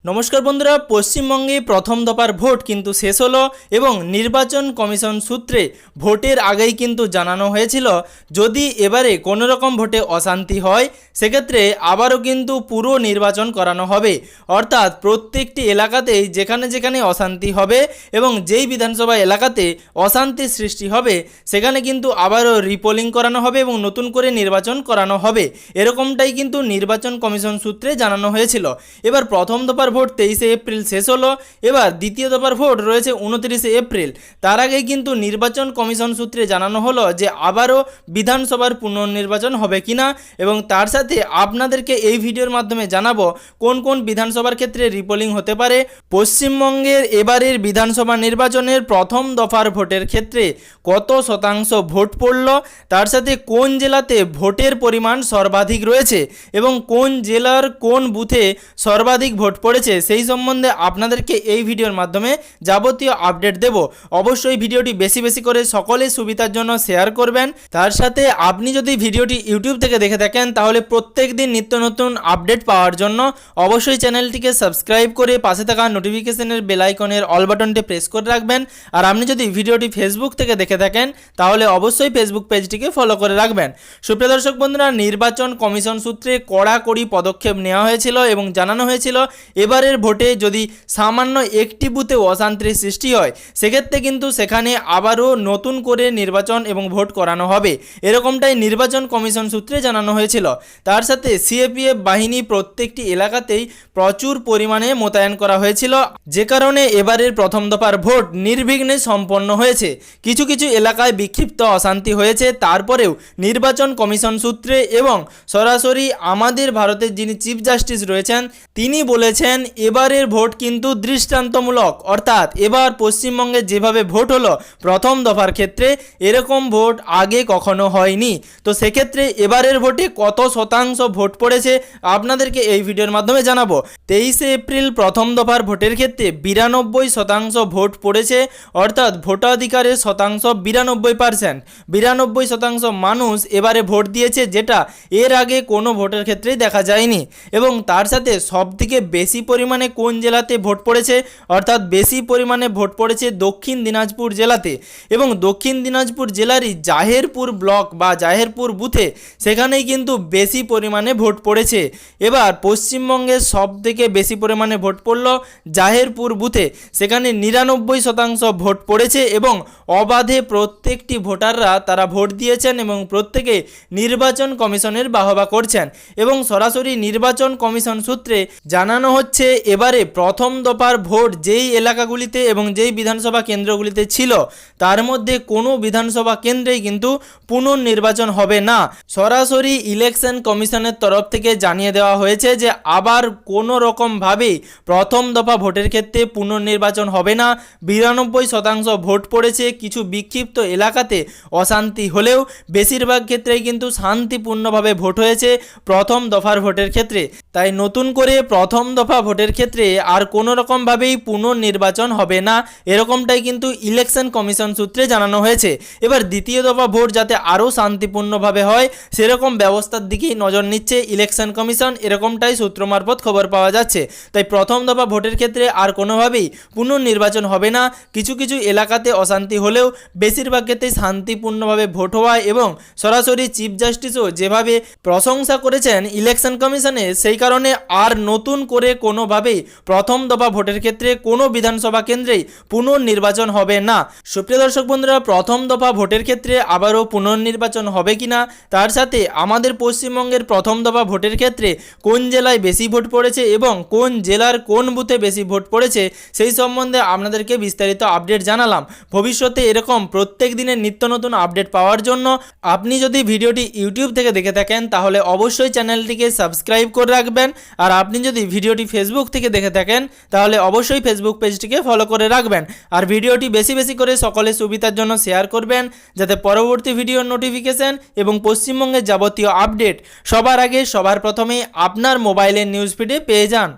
নমস্কার বন্ধুরা, পশ্চিমবঙ্গে প্রথম দফার ভোট কিন্তু শেষ হলো এবং নির্বাচন কমিশন সূত্রে ভোটের আগেই কিন্তু জানানো হয়েছিল যদি এবারে কোনো রকম ভোটে অশান্তি হয় সেক্ষেত্রে আবারও কিন্তু পুরো নির্বাচন করানো হবে। অর্থাৎ প্রত্যেকটি এলাকাতেই যেখানে যেখানে অশান্তি হবে এবং যেই বিধানসভা এলাকাতে অশান্তির সৃষ্টি হবে সেখানে কিন্তু আবারও রিপোলিং করানো হবে এবং নতুন করে নির্বাচন করানো হবে। এরকমটাই কিন্তু নির্বাচন কমিশন সূত্রে জানানো হয়েছিল। এবার প্রথম দফার ভোট 23শে এপ্রিল শেষ হলো, এবার দ্বিতীয় দফার ভোট রয়েছে 29শে এপ্রিল। তার আগে কিন্তু নির্বাচন কমিশন সূত্রে জানানো হলো যে আবারও বিধানসভার পুনর্নির্বাচন হবে কিনা এবং তার সাথে আপনাদেরকে এই ভিডিওর মাধ্যমে জানাবো কোন কোন বিধানসভার ক্ষেত্রে রিপোলিং হতে পারে। পশ্চিমবঙ্গের এবারের বিধানসভা নির্বাচনের প্রথম দফার ভোটের ক্ষেত্রে কত শতাংশ ভোট পড়ল, তার সাথে কোন জেলাতে ভোটের পরিমাণ সর্বাধিক রয়েছে এবং কোন জেলার কোন বুথে সর্বাধিক ভোট পড়েছে সেই সম্বন্ধে আপনাদেরকে এই ভিডিওর মাধ্যমে যাবতীয় আপডেট দেব। অবশ্যই ভিডিওটি বেশি বেশি করে সকলের সুবিধার জন্য শেয়ার করবেন। তার সাথে আপনি যদি ভিডিওটি ইউটিউব থেকে দেখে থাকেন তাহলে প্রত্যেক দিন নিত্য নতুন আপডেট পাওয়ার জন্য অবশ্যই চ্যানেলটিকে সাবস্ক্রাইব করে পাশে থাকা নোটিফিকেশনের বেল আইকনের অল বাটনটি প্রেস করে রাখবেন। আর আপনি যদি ভিডিওটি ফেসবুক থেকে দেখে থাকেন তাহলে অবশ্যই ফেসবুক পেজটিকে ফলো করে রাখবেন। সুপ্রিয় দর্শক বন্ধুরা, নির্বাচন কমিশন সূত্রে কড়াকড়ি পদক্ষেপ নেওয়া হয়েছিল এবং জানানো হয়েছিল এবারের ভোটে যদি সামান্য একটি বুথে অশান্তির সৃষ্টি হয় সেক্ষেত্রে কিন্তু সেখানে আবারও নতুন করে নির্বাচন এবং ভোট করানো হবে। এরকমটাই নির্বাচন কমিশন সূত্রে জানানো হয়েছিল। তার সাথে সিএপিএফ বাহিনী প্রত্যেকটি এলাকাতেই প্রচুর পরিমাণে মোতায়েন করা হয়েছিল, যে কারণে এবারের প্রথম দফার ভোট নির্বিঘ্নে সম্পন্ন হয়েছে। কিছু কিছু এলাকায় বিক্ষিপ্ত অশান্তি হয়েছে, তারপরেও নির্বাচন কমিশন সূত্রে এবং সরাসরি আমাদের ভারতের যিনি চিফ জাস্টিস রয়েছেন তিনি বলেছেন এবারের ভোট কিন্তু দৃষ্টান্তমূলক। অর্থাৎ এবার পশ্চিমবঙ্গে যেভাবে ভোট হলো প্রথম দফার ক্ষেত্রে এরকম ভোট আগে কখনো হয়নি। তো সেক্ষেত্রে এবারের ভোটে কত শতাংশ ভোট পড়েছে আপনাদেরকে এই ভিডিওর মাধ্যমে জানাবো। 23শে এপ্রিল প্রথম দফার ভোটের ক্ষেত্রে 92% ভোট পড়েছে। অর্থাৎ ভোটাধিকারের শতাংশ 92%। 92% মানুষ এবারে ভোট দিয়েছে, যেটা এর আগে কোনো ভোটের ক্ষেত্রেই দেখা যায়নি। এবং তার সাথে সবথেকে বেশি পরিমাণে কোন জেলাতে ভোট পড়েছে, অর্থাৎ বেশি পরিমাণে ভোট পড়েছে দক্ষিণ দিনাজপুর জেলাতে। এবং দক্ষিণ দিনাজপুর জেলারই জাহেরপুর ব্লক বা জাহেরপুর বুথে সেখানেই কিন্তু বেশি পরিমাণে ভোট পড়েছে। এবার পশ্চিমবঙ্গের সবথেকে বেশি পরিমাণে ভোট পড়ল জাহেরপুর বুথে, সেখানে 99% ভোট পড়েছে এবং অবাধে প্রত্যেকটি ভোটাররা তারা ভোট দিয়েছেন এবং প্রত্যেকে নির্বাচন কমিশনের বাহবা করছেন। এবং সরাসরি নির্বাচন কমিশন সূত্রে জানানো হচ্ছে এবারে প্রথম দফার ভোট যেই এলাকাগুলিতে এবং যেই বিধানসভা কেন্দ্রগুলিতে ছিল তার মধ্যে কোনো বিধানসভা কেন্দ্রেই কিন্তু পুনর্নির্বাচন হবে না। সরাসরি ইলেকশন কমিশনের তরফ থেকে জানিয়ে দেওয়া হয়েছে যে আবার কোনো রকমভাবেই প্রথম দফা ভোটের ক্ষেত্রে পুনর্নির্বাচন হবে না। 92% ভোট পড়েছে। কিছু বিক্ষিপ্ত এলাকাতে অশান্তি হলেও বেশিরভাগ ক্ষেত্রেই কিন্তু শান্তিপূর্ণভাবে ভোট হয়েছে প্রথম দফার ভোটের ক্ষেত্রে। তাই নতুন করে প্রথম দফা ভোটের ক্ষেত্রে আর কোনো রকমভাবেই পুনর্নির্বাচন হবে না, এরকমটাই কিন্তু ইলেকশন কমিশন সূত্রে জানানো হয়েছে। এবার দ্বিতীয় দফা ভোট যাতে আরও শান্তিপূর্ণভাবে হয় সেরকম ব্যবস্থার দিকেই নজর নিচ্ছে ইলেকশন কমিশন, এরকমটাই সূত্র মারফত খবর পাওয়া যাচ্ছে। তাই প্রথম দফা ভোটের ক্ষেত্রে আর কোনোভাবেই পুনর্নির্বাচন হবে না। কিছু কিছু এলাকাতে অশান্তি হলেও বেশিরভাগ ক্ষেত্রেই শান্তিপূর্ণভাবে ভোট হওয়ায় এবং সরাসরি চিফ জাস্টিসও যেভাবে প্রশংসা করেছেন ইলেকশন কমিশনের, সেই কারণে আর নতুন করে কোনোভাবেই প্রথম দফা ভোটের ক্ষেত্রে কোনো বিধানসভা কেন্দ্রেই পুনর্নির্বাচন হবে না। সুপ্রিয় দর্শক বন্ধুরা, প্রথম দফা ভোটের ক্ষেত্রে আবারও পুনর্নির্বাচন হবে কিনা, তার সাথে আমাদের পশ্চিমবঙ্গের প্রথম দফা ভোটের ক্ষেত্রে কোন জেলায় বেশি ভোট পড়েছে এবং কোন জেলার কোন বুথে বেশি ভোট পড়েছে সেই সম্বন্ধে আপনাদেরকে বিস্তারিত আপডেট জানালাম। ভবিষ্যতে এরকম প্রত্যেক দিনের নিত্য নতুন আপডেট পাওয়ার জন্য আপনি যদি ভিডিওটি ইউটিউব থেকে দেখে থাকেন তাহলে অবশ্যই চ্যানেলটিকে সাবস্ক্রাইব করে রাখবেন। আর আপনি যদি ভিডিওটি ফেসবুক থেকে দেখে থাকেন তাহলে অবশ্যই ফেসবুক পেজটিকে ফলো করে রাখবেন। আর ভিডিওটি বেশি বেশি করে সকলের সুবিধার জন্য শেয়ার করবেন যাতে পরবর্তী ভিডিওর নোটিফিকেশন এবং পশ্চিমবঙ্গের যাবতীয় আপডেট সবার আগে সবার প্রথমে আপনার মোবাইলের নিউজ ফিডে পেয়ে যান।